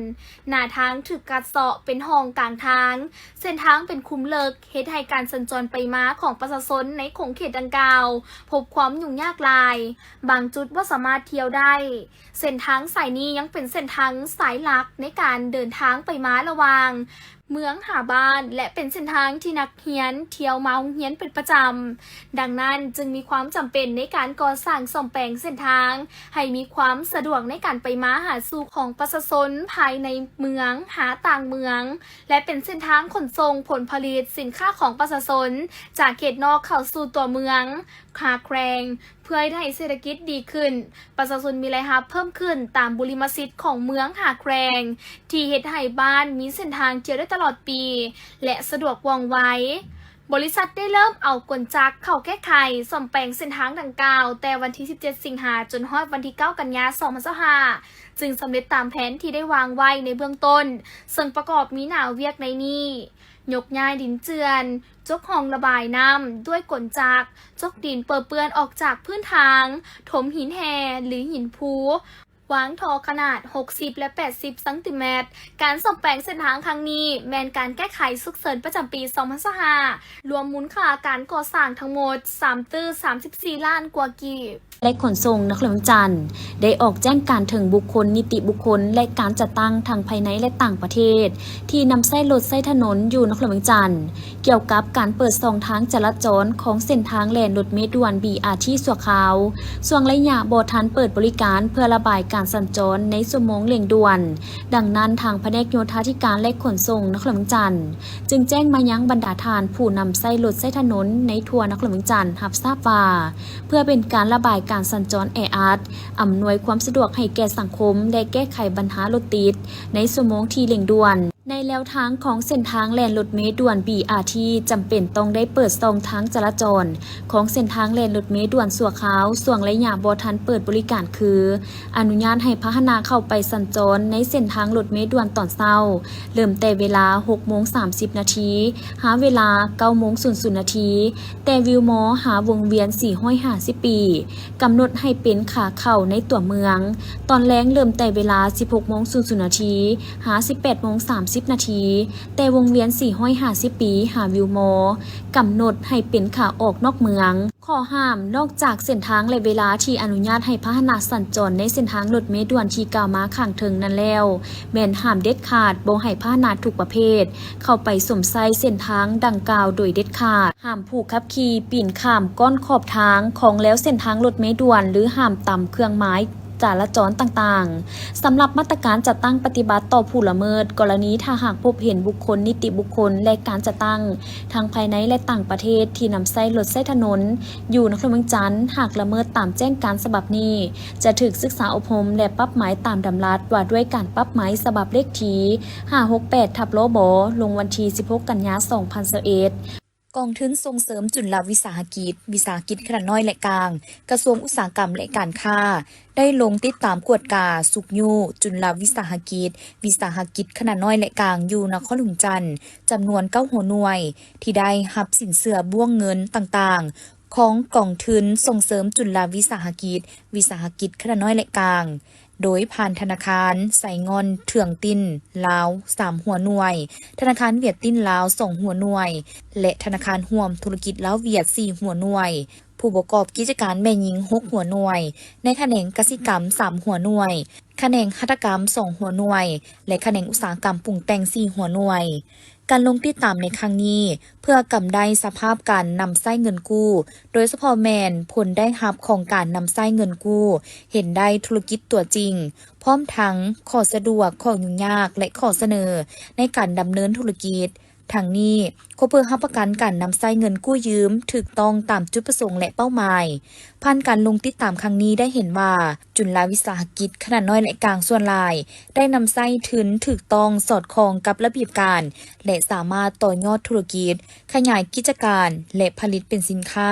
หน้าทางถูกกัดเซาะเป็นห้องกลางทางเส้นทางเป็นคุมเลิกเฮ็ดให้การสัญจรไปมาของประชาชนในขงเขตดังกล่าวพบความยุ่งยากหลายบางจุดว่าสามารถเที่ยวได้เส้นทางสายนี้ยังเป็นเส้นทางสายหลักในการเดินทางไปมาระหว่างเมืองหาบ้านและเป็นเส้นทางที่นักเรียนเที่ยวมาโรงเรียนเป็นประจำดังนั้นจึงมีความจำเป็นในการก่อสร้างซ่อมแปลงเส้นทางให้มีความสะดวกในการไปมาหาสู่ของประชาชนภายในเมืองหาต่างเมืองและเป็นเส้นทางขนส่งผลผลิตสินค้าของประชาชนจากเขตนอกเข้าสู่ตัวเมืองคาแครงเพื่อให้เศรษฐกิจดีขึ้นประชาชนมีรายรับเพิ่มขึ้นตามบุริมสิทธิ์ของเมืองหาแครงที่เฮ็ดให้บ้านมีเส้นทางเที่ยวได้ตลอดปีและสะดวกว่องไวบริษัทได้เริ่มเอากลจักรเข้าแก้ไขซ่อมแปลงเส้นทางดังกล่าวแต่วันที่17 สิงหาจนฮอดวันที่ 9 กันยายน 2025จึงสำเร็จตามแผนที่ได้วางไว้ในเบื้องต้นซึ่งประกอบมีหน้าเวียกในนี้ยกย้ายดินเจือนจกห้องระบายน้ำด้วยกลจักรจกดินเปื้อนออกจากพื้นทางถมหินแห่หรือหินพูวางท่อขนาด60และ80ซนการซ่อมแปลงเส้นทางครั้งนี้แมนการแก้ไขสุกเสริญประจำปี2025รวมมูลค่าการก่อสร้างทั้งหมด34 ล้านกว่ากีบและขนส่งนครหลวงจันทร์ได้ออกแจ้งการถึงบุคคลนิติบุคคลและการจัดตั้งทางภายในและต่างประเทศที่นำไส้รถไส้ถนนอยู่นครหลวงจันทร์เกี่ยวกับการเปิดช่องทางจราจรของเส้นทางแล่นรถเมล์ด่วน BRT ชั่วคราวส่วนระยะบ่ทันเปิดบริการเพื่อระบาย การสัญจรในชั่วโมงเร่งด่วนดังนั้นทางแผนกโยธาธิการและขนส่งนครหลวงจันทร์จึงแจ้งมายังบรรดาทานผู้นำใช้รถใช้ถนนในทั่วนครหลวงจันทร์รับทราบว่าเพื่อเป็นการระบายการสัญจรแออัดอำนวยความสะดวกให้แก่สังคมและแก้ไขปัญหารถติดในชั่วโมงที่เร่งด่วนในแนวทางของเส้นทางแล่นรถเมล์ด่วน BRT จำเป็นต้องได้เปิดช่องทางจราจรของเส้นทางแล่นรถเมล์ด่วนสั่วขาวส่วงระยะบ่ทันเปิดบริการคืออนุญาตให้พาหนะเข้าไปสัญจรในเส้นทางรถเมล์ด่วนตอนเช้าเริ่มแต่เวลา 6:30 นาทีหาเวลา 9:00 นาทีแต่วิวมอหาวงเวียน450 ปีกำหนดให้เป็นขาเข้าในตัวเมืองตอนแล้งเริ่มแต่เวลา 16:00 นาทีหา 18:30 นาทีแต่วงเวียน450 ปีหาวิวมอกำหนดให้เป็นขาออกนอกเมืองข้อห้ามนอกจากเส้นทางและเวลาที่อนุญาตให้พาหนะสัญจรในเส้นทางรถเมล์ด่วนที่กล่าวมาข้างเทิงนั้นแล้วแม่นห้ามเด็ดขาดบ่ให้พาหนะทุกประเภทเข้าไปสวมใส่เส้นทางดังกล่าวโดยเด็ดขาดห้ามผู้ขับขี่ปีนข้ามก้อนขอบทางของแล้วเส้นทางรถเมล์ด่วนหรือห้ามต่ำเครื่องหมายจราจรต่างๆสำหรับมาตรการจัดตั้งปฏิบัติต่อผู้ละเมิดกรณีถ้าหากพบเห็นบุคคลนิติบุคคลและการจัดตั้งทั้งภายในและต่างประเทศที่นำใช้รถใช้ถนนอยู่นครเมืองจันทร์หากละเมิดตามแจ้งการฉบับนี้จะถูกศึกษาอบรมและปรับหมายตามดำรัสว่าด้วยการปรับหมายฉบับเลขที่568/ลบลงวันที่16 กันยายน 2021กองทุนส่งเสริมจุลวิสาหกิจขนาดน้อยและกลางกระทรวงอุตสาหกรรมและการค้าได้ลงติดตามกวดกาสุกยูจุลวิสาหกิจขนาดน้อยและกลางอยู่นครหลวงจันทร์จำนวน9หัวหน่วยที่ได้รับสินเชื่อบ่วงเงินต่างๆของกองทุนส่งเสริมจุลวิสาหกิจขนาดน้อยและกลางโดยผ่านธนาคารไสงอนเถื่องตินลาว3หัวหน่วยธนาคารเวียดตินลาว2หัวหน่วยและธนาคารร่วมธุรกิจลาวเวียด4หัวหน่วยผู้ประกอบกิจการแม่หญิง6หัวหน่วยในแขนงกสิกรรม3หัวหน่วยแขนงหัตถกรรม2หัวหน่วยและแขนงอุตสาหกรรมปรุงแต่ง4หัวหน่วยการลงติดตามในครั้งนี้เพื่อกำได้สภาพการนำไส้เงินกู้โดยเฉพาะแมนผลได้รับของการนำไส้เงินกู้เห็นได้ธุรกิจตัวจริงพร้อมทั้งข้อสะดวกข้อยุ่งยากและข้อเสนอในการดำเนินธุรกิจทั้งนี้ก็เพื่อรับประกันการนำไส้เงินกู้ยืมถูกต้องตามจุดประสงค์และเป้าหมายผ่านการลงติดตามครั้งนี้ได้เห็นว่าจุลวิสาหกิจขนาดน้อยและกลางส่วนหลายได้นำไส้ทุนถูกต้องสอดคล้องกับระเบียบการและสามารถต่อยอดธุรกิจขยายกิจการและผลิตเป็นสินค้า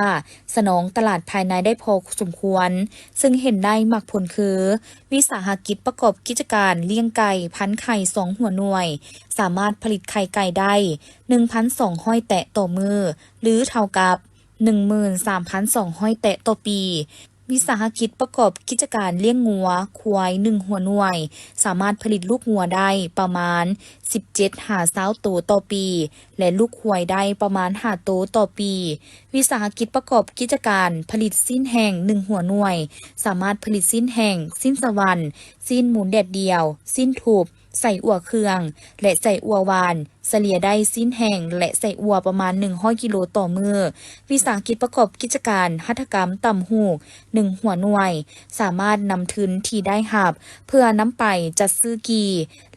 สนองตลาดภายในได้พอสมควรซึ่งเห็นได้มักผลคือวิสาหกิจประกอบกิจการเลี้ยงไก่พันไข่2หัวหน่วยสามารถผลิตไข่ไก่ได้ 1,200 แตะต่อมือหรือเท่ากับ 13,200 แตะต่อปีวิสาหกิจประกอบกิจการเลี้ยงงัวควาย1หัวหน่วยสามารถผลิตลูกงัวได้ประมาณ 17-20 ตัวต่อปีและลูกควายได้ประมาณ5ตัวต่อปีวิสาหกิจประกอบกิจการผลิตสิ้นแห้ง1หัวหน่วยสามารถผลิตสิ้นแห้งสิ้นสวรรค์สิ้นหมูแดดเดียวสิ้นถูบใส่อั่วเครื่องและใส่อั่วหวานเฉลี่ยได้สิ้นแห้งและใส่อั่วประมาณ100กิโลต่อมื้อวิสาหกิจประกอบกิจการหัตถกรรมตำหูก1หัวหน่วยสามารถนำทุนที่ได้รับเพื่อนำไปจัดซื้อกี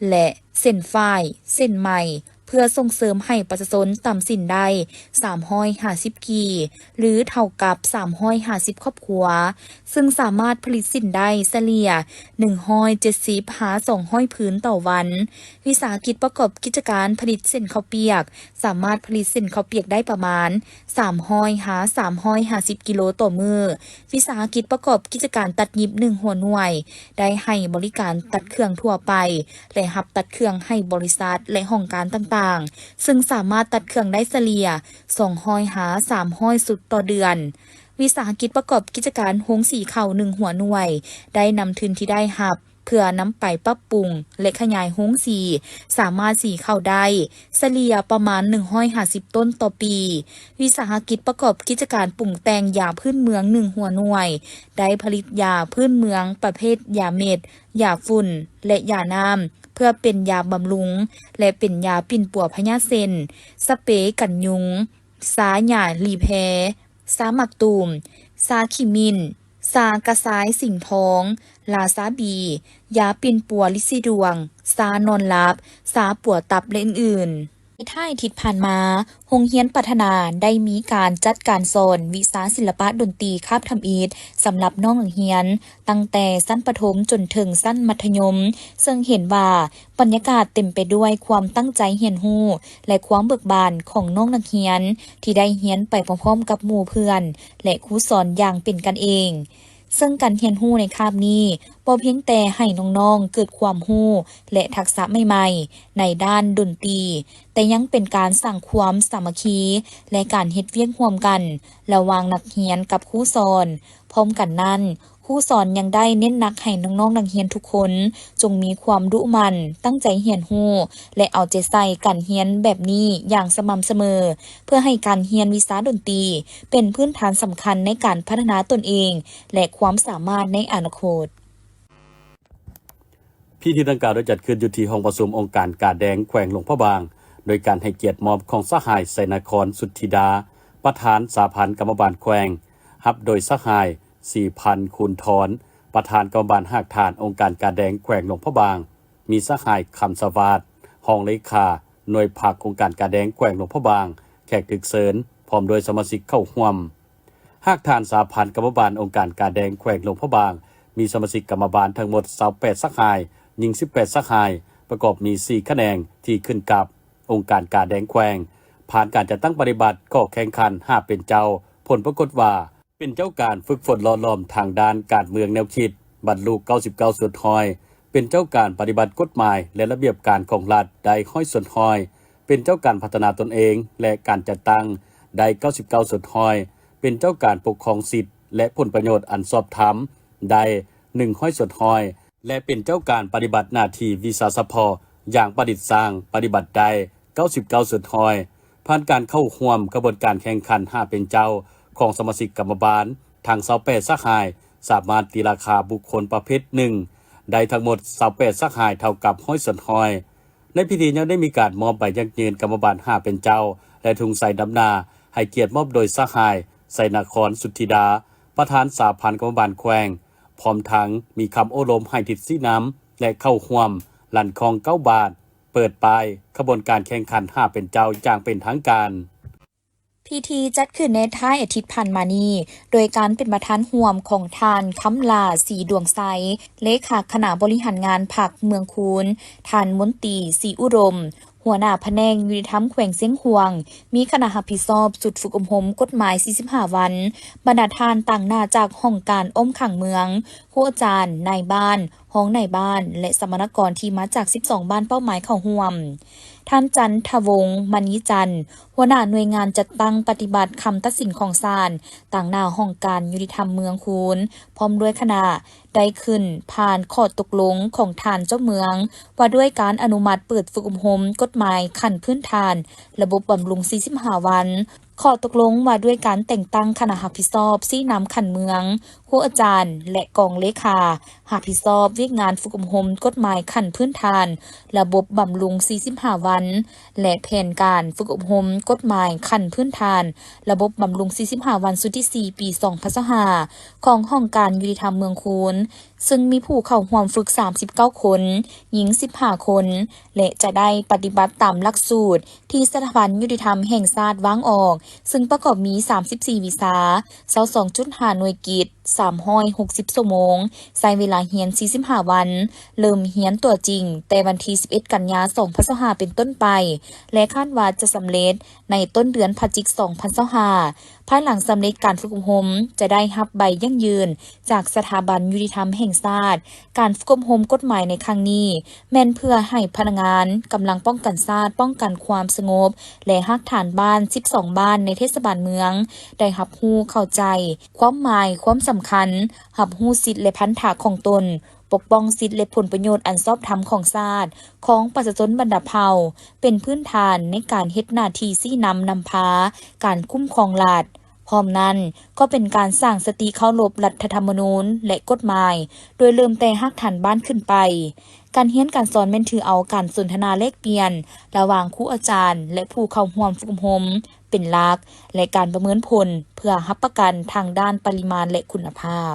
และเส้นฝ้ายเส้นไหมเพื่อส่งเสริมให้ประชาชนต่ำสินได้350กีหรือเท่ากับ350ครอบครัวซึ่งสามารถผลิตสินได้เฉลี่ย170หา200พื้นต่อวันวิสาหกิจประกอบกิจการผลิตเส้นข้าวเปียกสามารถผลิตเส้นข้าวเปียกได้ประมาณ300หา350กิโลต่อมื้อวิสาหกิจประกอบกิจการตัดเย็บ1หัวหน่วยได้ให้บริการตัดเครื่องทั่วไปและรับตัดเครื่องให้บริษัทและห้องการต่างซึ่งสามารถตัดเครื่องได้เฉลี่ย200หา300สุดต่อเดือนวิสาหกิจประกอบกิจการโรงสีข้าว1หัวหน่วยได้นำทุนที่ได้รับเพื่อนำไปปรับปรุงและขยายโรงสีสามารถสีข้าวได้เฉลี่ยประมาณ150ต้นต่อปีวิสาหกิจประกอบกิจการปรุงแต่งยาพื้นเมือง1หัวหน่วยได้ผลิตยาพื้นเมืองประเภทยาเม็ดยาฝุ่นและยาน้ำเพื่อเป็นยาบำรุงและเป็นยาปิ่นปัวพญาเซนสเปรย์กันยุงสาหญ้าลีแพสาหมักตูมสาขิมินสากระสายสิงทอง ลาซาบี ยาปินปัวลิซิดวง ซานอนหลับ สาปัวตับและอื่นๆในท้ายอาทิตย์ผ่านมาโรงเรียนพัฒนาได้มีการจัดการสอนวิชาศิลปะดนตรีคาบทำอีฐสำหรับน้องนักเรียนตั้งแต่ชั้นประถมจนถึงชั้นมัธยมซึ่งเห็นว่าบรรยากาศเต็มไปด้วยความตั้งใจเรียนรู้และความเบิกบานของน้องนักเรียนที่ได้เรียนไปพร้อมๆกับหมู่เพื่อนและครูสอนอย่างเป็นกันเองซึ่งการเรียนรู้ในคาบนี้บ่เพียงแต่ให้น้องๆเกิดความรู้และทักษะใหม่ๆในด้านดนตรีแต่ยังเป็นการสร้างความสามัคคีและการเฮ็ดเวียกร่วมกันระหว่างนักเรียนกับครูสอนพร้อมกันนั้นครูสอนยังได้เน้นหนักให้น้องๆนักเรียนทุกคนจงมีความดุมันตั้งใจเรียนรู้และเอาใจใส่การเรียนแบบนี้อย่างสม่ำเสมอเพื่อให้การเรียนวิชาดนตรีเป็นพื้นฐานสำคัญในการพัฒนาตนเองและความสามารถในอนาคตพิธีดังกล่าวได้จัดขึ้นอยู่ที่ห้องประชุมองค์การกาแดงแขวงหลวงพระบางโดยการให้เกียรติมอบของสหายไสนครสุทธิดาประธานสาพันธ์กรรมบาลแขวงรับโดยสหาย4,000 คูณทอนประธานกรรมบาลหากฐานองค์การกาแดงแขวงหลวงพระบางมีสหายคำสวัสดิ์ห้องเลขาหน่วยภาคองค์การกาแดงแขวงหลวงพระบางแขกถึกเสริญพร้อมโดยสมาชิกเข้าร่วมหากฐานสาพันธ์กรรมบาลองค์การกาแดงแขวงหลวงพระบางมีสมาชิกกรรมบาลทั้งหมด28สหายหญิง18สหายประกอบมี4คะแนนที่ขึ้นกับองค์การกาแดงแขวงผ่านการจัดตั้งปฏิบัติก็แข่งขัน5เป็นเจ้าผลปรากฏว่าเป็นเจ้าการฝึกฝนหล่อหลอมทางด้านการเมืองแนวคิดบรรลุ99ส่วนหอยเป็นเจ้าการปฏิบัติกฎหมายและระเบียบการของรัฐได้ห้อยส่วนหอยเป็นเจ้าการพัฒนาตนเองและการจัดตั้งได้99ส่วนหอยเป็นเจ้าการปกครองสิทธิ์และผลประโยชน์อันชอบธรรมได้100ส่วนหอยและเป็นเจ้าการปฏิบัติหน้าที่วิสาสะพออย่างประดิษฐ์สร้างปฏิบัติได้99ส่วนหอยผ่านการเข้าร่วมกระบวนการแข่งขัน5เป็นเจ้าของสมาชิกกรรมบาลทาง28สหายสามารถตีราคาบุคคลประเภท1ได้ทั้งหมด28สหายเท่ากับ100ส่วนหอยในพิธียังได้มีการมอบใบยั่งยืนกรรมบาล5เป็นเจ้าและทุงใส่ดำนาให้เกียรติมอบโดยสหายไสนครสุทธิดาประธานสาพันธ์กรรมบาลแขวงพร้อมทั้งมีคำโอลมให้ทิศสีน้ำและเข้าร่วมลั่นคอง9บาทเปิดปลายขบวนการแข่งขัน5เป็นเจ้าอย่างเป็นทางการพิธีจัดขึ้นในท้ายอาทิตย์ผ่านมานี้โดยการเป็นประธานร่วมของทานคำลาสีดวงใสเลขาคณะบริหารงานพรรคเมืองคูนทานมนตรีศรีอุดมหัวหน้าแผนกยุติธรรมแขวงเสียงหวงมีคณะรับผิดชอบสุดฝึกอบรมกฎหมาย45วันบรรดาทานต่างหน้าจากห้องการอ้มขังเมืองผู้อาจารย์นายบ้านห้องนายบ้านและสมณกรที่มาจาก12บ้านเป้าหมายเข้าร่วมท่านจันทวงศ์มณีจันทร์หัวหน้าหน่วยงานจัดตั้งปฏิบัติคำตัดสินของศาลต่างหน้าห้องการยุติธรรมเมืองคูนพร้อมด้วยคณะได้ขึ้นผ่านข้อตกลงของทานเจ้าเมืองว่าด้วยการอนุมัติเปิดฝึกอบรมกฎหมายขั้นพื้นฐานระบบบำรุง45วันข้อตกลงว่าด้วยการแต่งตั้งคณะรับผิดชอบชี้นำขันเมืองผู้อาจารย์และกองเลขารับผิดชอบเวียกงานฝึกอบรมกฎหมายขั้นพื้นฐานระบบบำรุง45วันและแผนการฝึกอบรมกฎหมายขั้นพื้นฐานระบบบำรุง45วันสุดที่4ปี2025ของห้องการยุติธรรมเมืองคูนซึ่งมีผู้เข้าร่วมฝึก39คนหญิง15คนและจะได้ปฏิบัติตามหลักสูตรที่สถาบันยุติธรรมแห่งชาติวางออกซึ่งประกอบมี34วิชา 22.5 หน่วยกิจ360ชั่วโมงใช้เวลาเรียน45วันเริ่มเรียนตัวจริงแต่วันที่11กันยายน2025เป็นต้นไปและคาดว่าจะสำเร็จในต้นเดือนพฤศจิกายน2025ภายหลังสำเร็จการฝึกอบรมจะได้รับใบยั่งยืนจากสถาบันยุติธรรมแห่งชาติการฝึกอบรมกฎหมายในครั้งนี้แม่นเพื่อให้พนักงานกำลังป้องกันชาติป้องกันความสงบและรักฐานบ้าน12บ้านในเทศบาลเมืองได้รับรู้เข้าใจความหมายความสำคัญรับรู้สิทธิและพันธะของตนปกป้องสิทธิและผลประโยชน์อันชอบธรรมของชาติของประชาชนบรรดาเผ่าเป็นพื้นฐานในการเฮ็ดหน้าที่ชี้นำพาการคุ้มครองรัฐพร้อมนั้นก็เป็นการสร้างสติเคารพรัฐธรรมนูญและกฎหมายโดยเริ่มแต่รักฐานบ้านขึ้นไปการเรียนการสอนแม่นถือเอาการสนทนาแลกเปลี่ยนระหว่างครูอาจารย์และผู้เข้าร่วมฝึกอบรมเป็นหลักและการประเมินผลเพื่อรับประกันทางด้านปริมาณและคุณภาพ